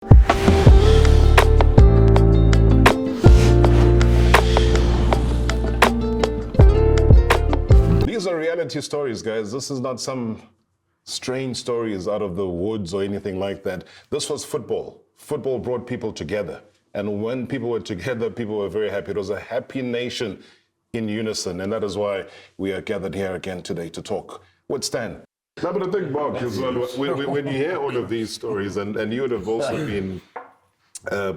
These are reality stories, guys. This is not some strange stories out of the woods or anything like that. This was football. Football brought people together. And when people were together, people were very happy. It was a happy nation in unison. And that is why we are gathered here again today to talk with Stan. No, but I think, Bob, as well, when you hear all of these stories, and you would have also been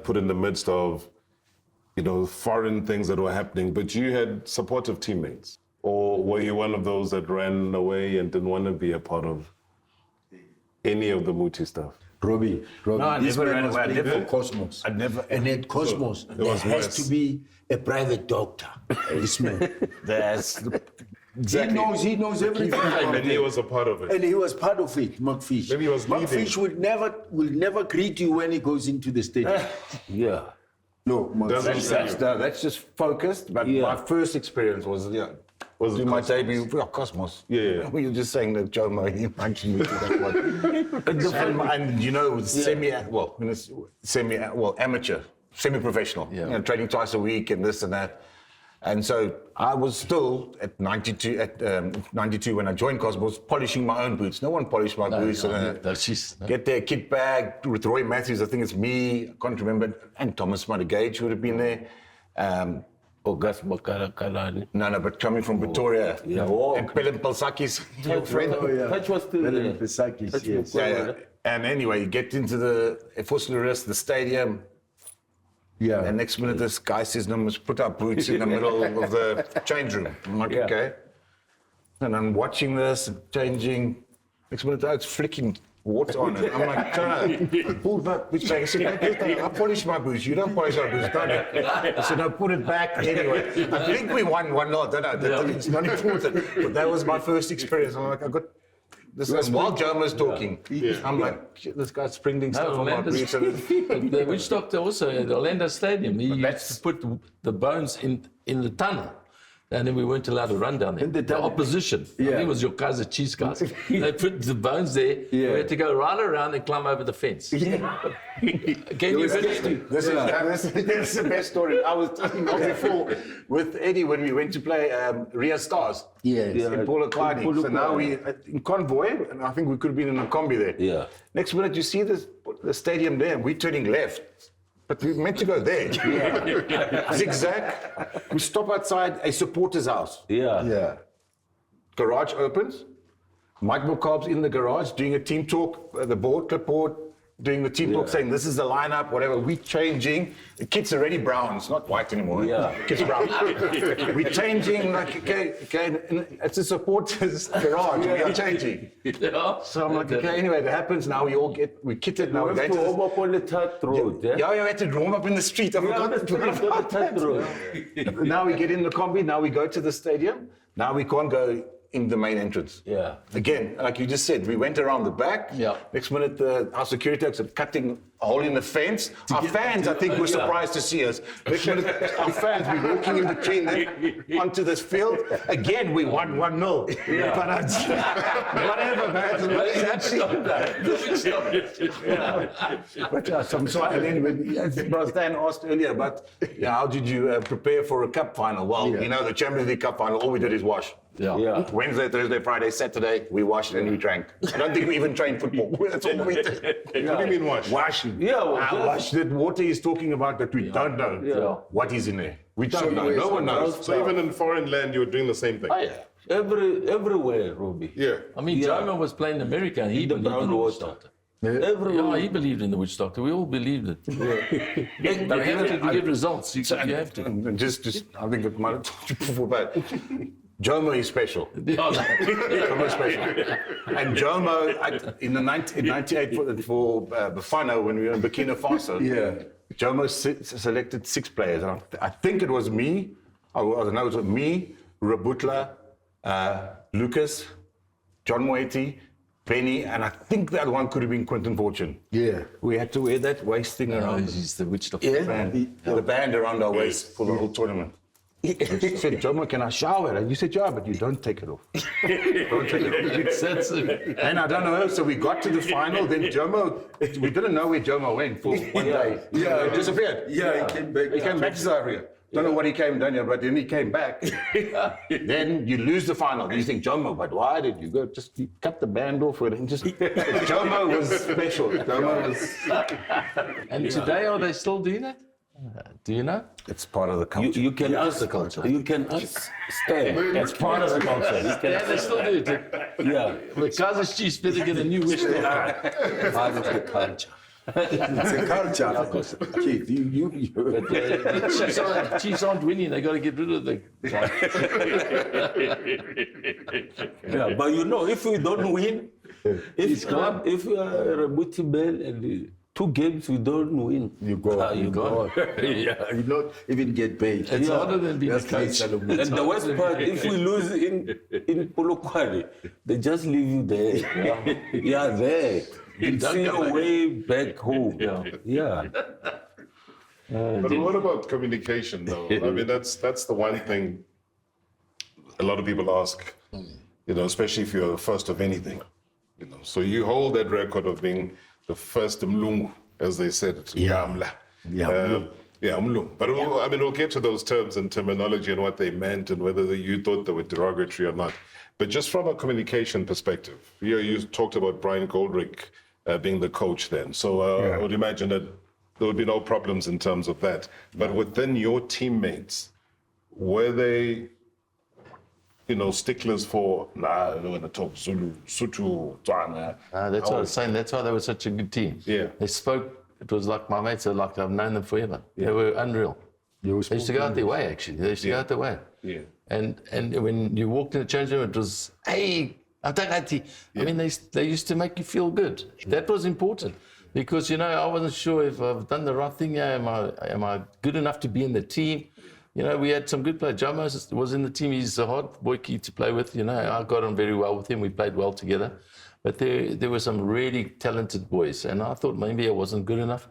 put in the midst of, foreign things that were happening, but you had supportive teammates. Or were you one of those that ran away and didn't want to be a part of any of the Muti stuff? Robbie, No, I this never man ran was away. playing for Cosmos. And at Cosmos, there has to be a private doctor. This man. That's Exactly. He knows everything about And he it. was a part of it. And he was part of it, McFish. Maybe he was leading. McFish will never greet you when he goes into the stadium. yeah. No, Doesn't McFish. say. That's just focused. But Yeah. my first experience was Was it doing my Cosmos? debut. Cosmos. Yeah. We were just saying that Joe Mo, he mentioned me to that one. and it was amateur, semi-professional. Yeah. Training twice a week and this and that. And so I was still at 92 when I joined Cosmos, polishing my own boots. No one polished my boots. Get their kit bag with Roy Matthews. I think it's me. I can't remember. And Thomas Gage would have been there. Gus Kalani. No, but coming from Pretoria. Yeah. And Pelin Palsakis, your friend. Touch was still there. Pisakis, yes. Yeah. And anyway, you get into the the stadium. Yeah. And next minute, this guy says, "No, let's put our boots in the middle of the change room." I'm like, okay. And I'm watching this, changing. Next minute, it's flicking water on it. I'm like, pull back. Which I said, I polish my boots. You don't polish our boots, don't you? I said, no, put it back. Anyway, I think we won 1-0. Don't know. It's not important. But that was my first experience. I'm like, I got. This is while Joe was talking. Yeah. I'm like, shit, this guy's sprinkling stuff on my boots. The witch doctor also at Orlando Stadium. He used to put the bones in the tunnel. And then we weren't allowed to run down there. The opposition. I think it was your Kaiser Chiefs guys. They put the bones there. We had to go right around and climb over the fence. Yeah. Can you imagine? This is the best story. I was talking about before with Eddie when we went to play Ria Stars. Yes. In Polokwane. So now we in convoy, and I think we could have been in a combi there. Yeah. Next minute, you see the stadium there, and we're turning left. But we meant to go there. Zigzag. We stop outside a supporter's house. Yeah. Garage opens. Mike McCobb's in the garage doing a team talk, the clipboard, doing the team talk, saying this is the lineup, whatever. We changing. The kit's already brown. It's not white anymore. Yeah. Kit's brown. We're changing. Like okay. It's a supporter's garage. We are changing. Yeah. So I'm like, okay. Anyway, that happens. Now we kitted. Now we're going to warm up on the third road. yeah, you had to warm up in the street. I forgot that. Now we get in the combi. Now we go to the stadium. Now we can't go in the main entrance. Yeah. Again, like you just said, we went around the back. Yeah. Next minute, our security officer cutting a hole in the fence. Our fans, I think, were surprised to see us. Next minute, our fans, we're walking in between them onto this field. Again, we won 1-0. Yeah. But whatever, man. But so, and then, as Stan asked earlier, but how did you prepare for a cup final? Well, the Champions League Cup final, all we did is wash. Yeah. Wednesday, Thursday, Friday, Saturday, we washed and we drank. I don't think we even trained football. That's all we did. What do you mean wash? Washing. Yeah, wash. That water is talking about that we don't know what is in there. We don't know. No one knows. So even in foreign land, you were doing the same thing? Oh, yeah. Everywhere, Robbie. Yeah. I mean, Jomo was playing in America and he believed in the witch doctor. Yeah, he believed in the witch doctor. We all believed it. But you have to get results. You have to. And just, I think I might have told you before, but Jomo is special. Jomo is special. And Jomo, in 98 for Bafana, when we were in Burkina Faso, Jomo selected 6 players. I think it was me, I don't know, it was me, Rabutla, Lucas, John Moeti, Penny, and I think that one could have been Quentin Fortune. Yeah. We had to wear that waist thing around He's the witch doctor. the band around our waist for the whole tournament. He said, Jomo, can I shower? And you said, yeah, but you don't take it off. Don't take it off. And I don't know, so we got to the final, then Jomo, we didn't know where Jomo went for one day. Yeah. He disappeared. Yeah, he came back. He came back to South Africa. Don't know what he came down here, but then he came back. Then you lose the final. Then you think, Jomo, but why did you go? Just you cut the band off with it and just. Jomo was special. Jomo was. And today, are they still doing that? Do you know? It's part of the culture. You can ask the culture. You can ask Stan. It's part of the culture. Yeah, they still do it. Yeah. The Kaiser's Chiefs better get a new wish list. Part of the culture. It's a culture. Keith, But the Chiefs aren't winning. They got to get rid of the. Yeah, but you know, if we don't win, if we are a Muti Bell and 2 games we don't win, you go. you go. Yeah, you don't even get paid. It's harder than being a That's coach. And the worst part, if we lose in Polokwane, they just leave you there. Yeah, there. It's don't your come back. way back home. Yeah. But what about communication, though? I mean, that's the one thing a lot of people ask, you know, especially if you're the first of anything. You know, so you hold that record of being the first Mlungu, as they said. Yamla. Yeah, Mlungu. But I mean, we'll get to those terms and terminology and what they meant and whether you thought they were derogatory or not. But just from a communication perspective, you talked about Brian Goldrick being the coach then. So I would imagine that there would be no problems in terms of that. But within your teammates, were they, you know, sticklers for, I don't want to talk Zulu, Sotho, Tswana? That's what I was saying. That's why they were such a good team. Yeah. They spoke, it was like my mates are like, I've known them forever. They were unreal. They used to go out their way, actually. They used to go out their way. Yeah. And when you walked in the change room, it was, hey, Atagati. I mean, they used to make you feel good. That was important because, you know, I wasn't sure if I've done the right thing. Am I good enough to be in the team? You know, we had some good players. Jomo was in the team. He's a hard boykie to play with. You know, I got on very well with him. We played well together. But there were some really talented boys. And I thought maybe I wasn't good enough.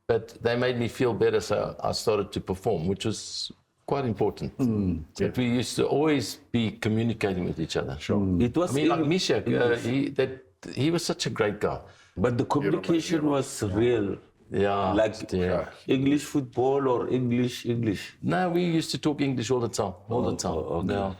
But they made me feel better, so I started to perform, which was quite important. But we used to always be communicating with each other. Sure. It was I mean, like Misha, he was such a great guy. but the communication was real. Yeah. Like English football or English. No, we used to talk English all the time. All the time. okay. Yeah.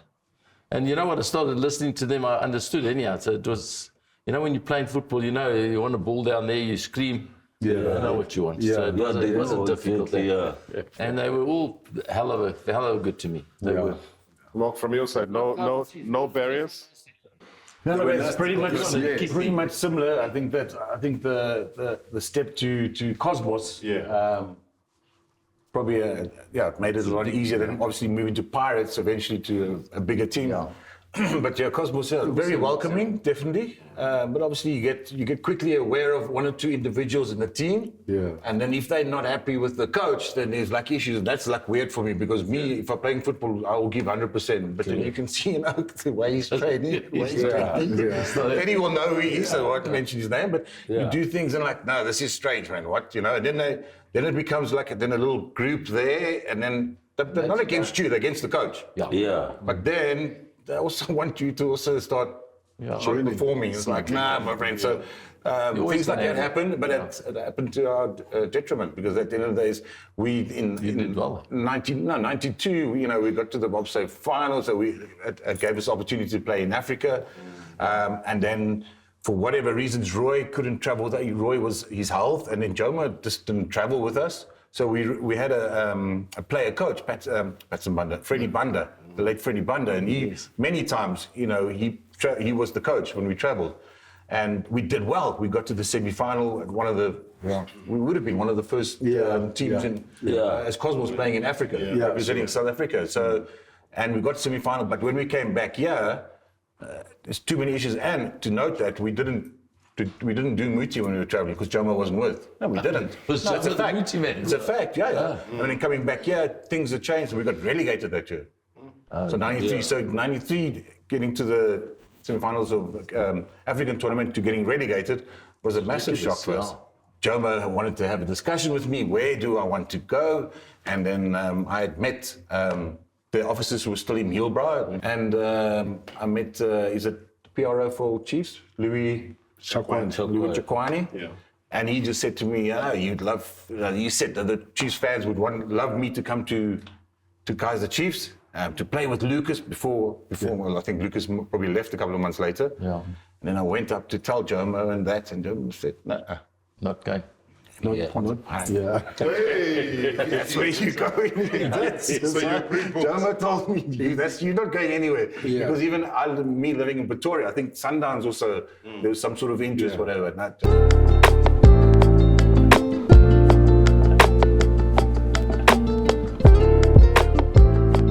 And you know what? I started listening to them. I understood anyhow. So it was, you know, when you're playing football, you know, you want a ball down there, you scream. You know what you want. So it wasn't difficult. Yeah. And they were all hell of a good to me. They were. Mark, from your side, no barriers? No, it's pretty much similar. I think the step to Cosmos, probably it made it a lot easier than obviously moving to Pirates eventually to a bigger team. But Cosmos, very welcoming, definitely. But obviously you get quickly aware of 1 or 2 individuals in the team. Yeah. And then if they're not happy with the coach, then there's like issues. That's like weird for me because if I'm playing football, I will give 100%. But then you can see, you know, the way he's training, then he will know who he is, so I won't mention his name. But you do things and like, no, this is strange, man. What, you know? And then it becomes like a little group there, and then they're not against you, they're against the coach. Yeah. But then they also want you to also start performing. It's like, nah, my friend. So things like that happen, but it happened to our detriment because at the end of the days, we in 92, you know, we got to the Bobsleigh final, so it gave us opportunity to play in Africa, and then. For whatever reasons, Roy couldn't travel. Roy was his health, and then Jomo just didn't travel with us. So we had a player coach, Freddie Banda, the late Freddie Banda, and he many times, you know, he was the coach when we traveled, and we did well. We got to the semi-final at we would have been one of the first teams as Cosmos playing in Africa, representing South Africa. So, and we got to semi-final, but when we came back here. There's too many issues, and to note that we didn't do Muti when we were traveling because Jomo wasn't with. No, we didn't. It's a fact. It's a fact, yeah. And then coming back here, things have changed, and we got relegated that year. So 93, so 93 getting to the semi-finals of African tournament to getting relegated was a massive shock for us. Jomo wanted to have a discussion with me. Where do I want to go? And then I had met the officers were still in Hillbrow, and I met, is it PRO for Chiefs, Louis Chakwani? Yeah. And he just said to me, you'd love, you said that the Chiefs fans would love me to come to Kaizer Chiefs, to play with Lucas before well, I think Lucas probably left a couple of months later. Yeah. And then I went up to tell Jomo and that, and Jomo said, no. Not going. Yeah. Hey, That's where you're going. so you're pre-booked. Jomo told me, you're not going anywhere. Yeah. Because even me living in Pretoria, I think Sundowns also, there was some sort of interest, whatever. Not,